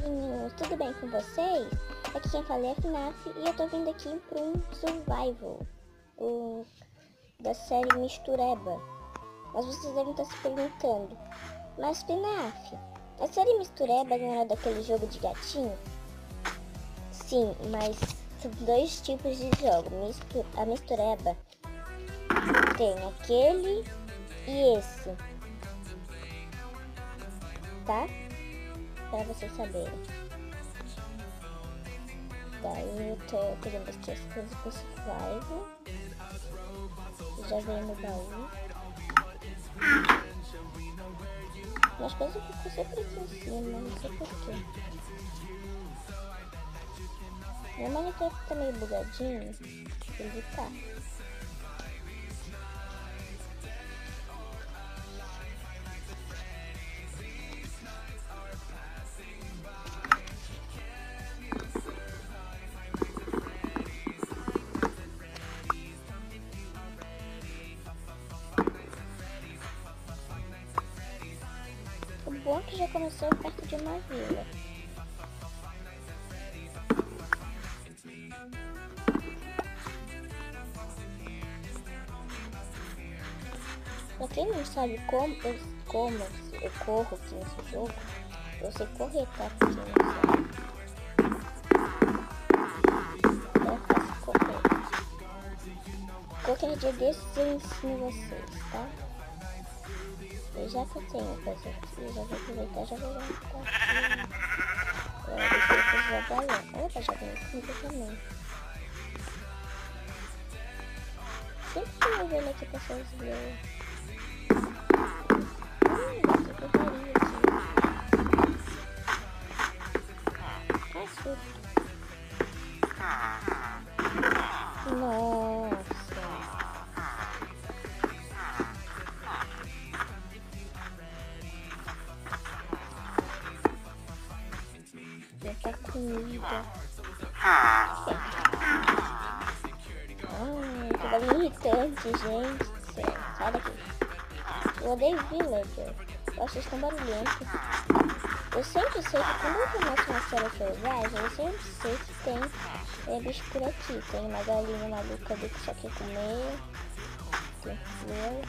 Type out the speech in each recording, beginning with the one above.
Meninos, tudo bem com vocês? Aqui quem fala é a FNAF e eu tô vindo aqui para um survival da série Mistureba. Mas vocês devem estar se perguntando, mas FNAF, a série Mistureba não era daquele jogo de gatinho? Sim, mas são dois tipos de jogo. A Mistureba tem aquele e esse, tá? Para vocês saberem. Daí eu tô pegando aqui as coisas pro survival. Já veio no baú. As coisas ficam sempre aqui em cima, não sei porquê. Meu Minecraft tá meio bugadinho. Ele tá. O bom é que já começou perto de uma vila. Pra quem não sabe como eu corro aqui nesse jogo, eu sei correr, tá? Pra quem não sabe. É fácil correr. Qualquer dia desses eu ensino vocês, tá? E já que eu tenho coisa aqui, eu já vou aproveitar e já vou aqui. Agora deixa eu fazer a balão. Opa, já ganhei comida também. Sempre que eu venho aqui pra vocês verem. Tem porcaria aqui. Ah, surto. Nossa. Muita comida. Que bagulho irritante, gente do céu. Sai daqui. Eu odeio villager. Eu acho que estão barulhentos. Eu sempre sei que quando eu começo uma série selvagem, eu sempre sei que tem bicho por aqui. Tem uma galinha maluca ali que só quer comer. Tem flor.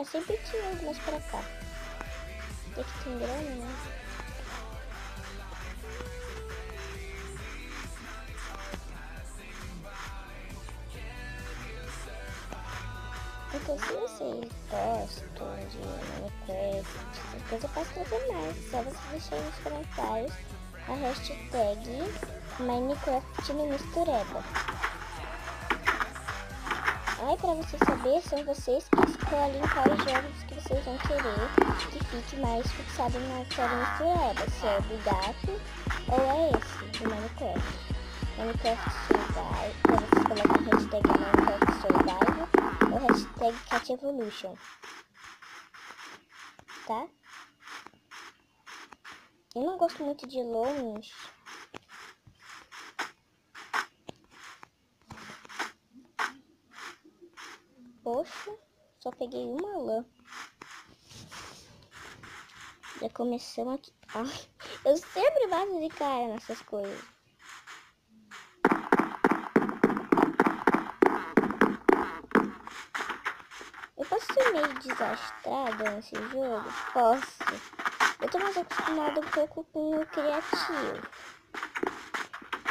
Sempre tinha algumas pra cá. Tem que tem grana, né? Então, se vocês gostam de Minecraft, depois eu posso trazer mais. Só vocês deixarem nos comentários a hashtag Minecraft no Mistureba. Aí, pra vocês saberem, são vocês que escolhem quais jogos que vocês vão querer que fique mais fixado na série Mistureba. Se é o do gato ou é esse, do Minecraft. Minecraft Survival, pra vocês coloquem hashtag Minecraft Survival ou hashtag Cat Evolution. Tá? Eu não gosto muito de longe. Poxa, só peguei uma lã. Já começamos aqui. Ai, eu sempre bato de cara nessas coisas. Eu posso ser meio desastrada nesse jogo? Posso. Eu tô mais acostumada um pouco com o criativo.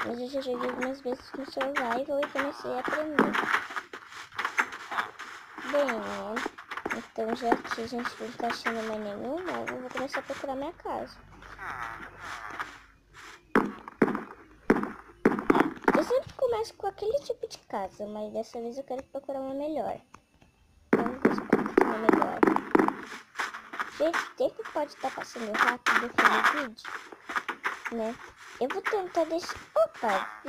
Mas eu já joguei algumas vezes no survival e comecei a aprender. Bem, né? Então já que a gente não tá achando mais nenhuma, eu vou começar a procurar minha casa. Eu sempre começo com aquele tipo de casa, mas dessa vez eu quero procurar uma melhor. Vamos ver se eu uma melhor. Gente, o tempo pode estar passando rápido aqui no vídeo, né? Eu vou tentar deixar... Opa!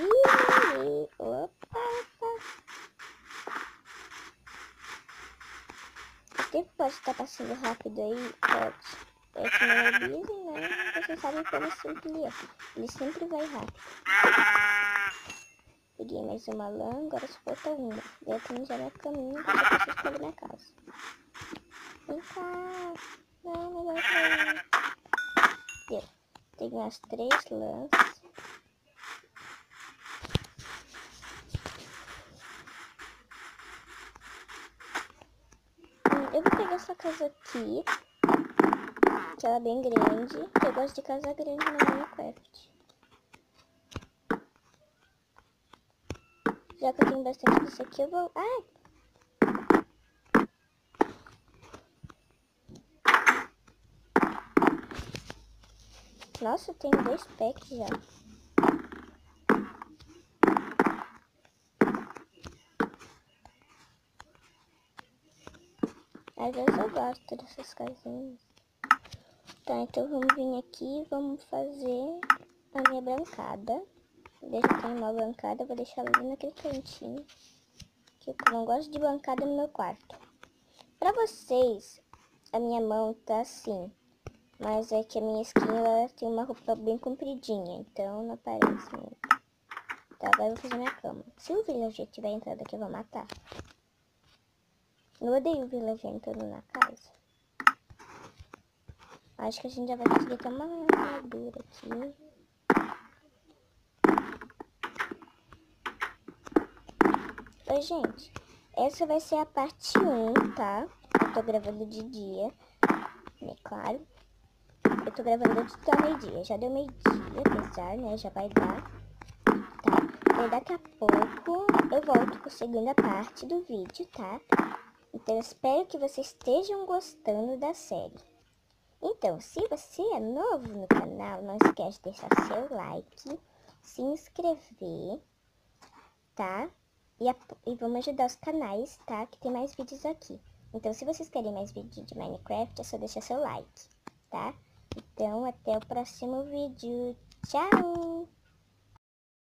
Opa! O tempo pode estar passando rápido aí, pode. É que não é busy, né? Vocês sabem como sempre é. Ele sempre vai rápido. Peguei mais uma lã, agora só falta uma. Eu tenho já meu caminho, eu já posso escolher minha casa. Vem cá! as 3 lãs. Eu vou pegar essa casa aqui, que ela é bem grande. Eu gosto de casa grande no Minecraft. Já que eu tenho bastante disso aqui, eu vou... Ai! Nossa, eu tenho 2 packs já. Às vezes eu gosto dessas casinhas. Tá, então vamos vir aqui e vamos fazer a minha bancada. Deixa eu ter uma bancada, vou deixar ela ali naquele cantinho. Que eu não gosto de bancada no meu quarto. Pra vocês, a minha mão tá assim. Mas é que a minha skin, ela tem uma roupa bem compridinha, então não aparece muito. Tá, agora eu vou fazer minha cama. Se o villager tiver entrado aqui, eu vou matar. Eu odeio o villager entrando na casa. Acho que a gente já vai conseguir ter uma armadura aqui. Oi, gente. Essa vai ser a parte 1, tá? Eu tô gravando de dia, é claro. Eu tô gravando antes do meio-dia. Já deu meio-dia, apesar, né? Já vai dar, tá? E daqui a pouco eu volto com a segunda parte do vídeo, tá? Então, eu espero que vocês estejam gostando da série. Então, se você é novo no canal, não esquece de deixar seu like, se inscrever, tá? E vamos ajudar os canais, tá? Que tem mais vídeos aqui. Então, se vocês querem mais vídeos de Minecraft, é só deixar seu like, tá? Então, até o próximo vídeo. Tchau!